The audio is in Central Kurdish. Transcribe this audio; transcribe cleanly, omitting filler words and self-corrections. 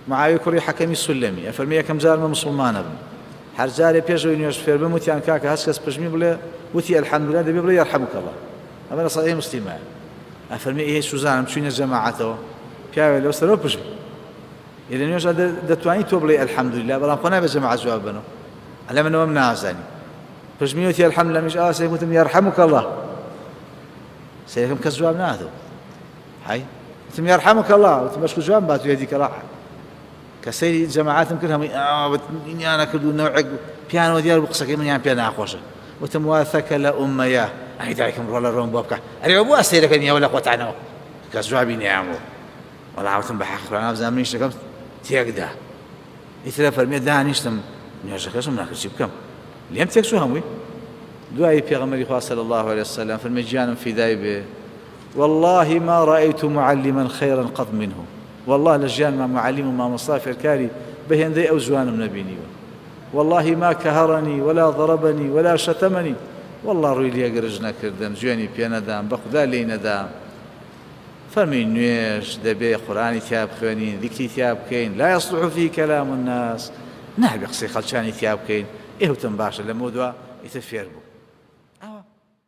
معاویە کوڕی حەکەمی سولەمی ئەفەرمێ یەکەم جارمە مسڵمانە بم هەر جارێ پێشەوەی نوێژ فێر بم وتیان کاکە هەست کەس پژمی بڵێ وتی ئەلحەمدولیلا دەبێ بڵێ یەرحەموکە الله ئەمە لە سەحیح موسڵیمە ئەفەرمێ ئێ سوزانم چوینە جەماعەتەوە پیاوێ لەو سەرەوە پژمی لە نوێژ دەتوانی تۆ بڵێ ئەلحەمدولیلا بەڵام خۆ نابێت جەماعەت جواب بنەوە ئەلە منەوەم نازانی پژمی وتی ئەلحەمدولیلا میش ئاوا سێک وتم یەرحەموکە الله سێکەم کەس جواب نادەوە هەی وتم یەرحەموکە الله وتم بەشکو جواب بات وێدی کە کە سەیری جەماعەتم کرد هەمووی ئینیانە کرد و نەوعێک پیانەوە دیار بوو قسەکەی منیان پێ ناخۆشە وتم واثەکە لە ئومەیە ئەی دایکم ڕۆ لە ڕۆم بۆ بکە ئەرێ بووە سەیرەکە نییەوە لە خۆتانەوە کەس جوابی نەیانبوو وەڵا وتم بە حەق نابزانم من شتەکەم تێکدا ئیتر فەرمێ دانیشتم نوێژەکەشم ناکرد چی بکەم لێم تێک چوو هەمووی دوای پێغەمبەری خوا صلی الله عليه وسلم فەرمێ گیانم فیدای بێ والله ما رأيت معلما خيرا قط منه والله لجيان مع معلم وما مصافر كاري بهندي أو زوانم نبيني والله ما كهرني ولا ضربني ولا شتمني والله روي لي أقرجنا كردم جواني بيانا دام بخدا لينا دام فرمي نويش دبي قرآني ثياب خوانين ذكري ثياب كين لا يصلح فيه كلام الناس نهبي قصي خلشاني ثياب كين إيه تنباشر لمودوا يتفير بو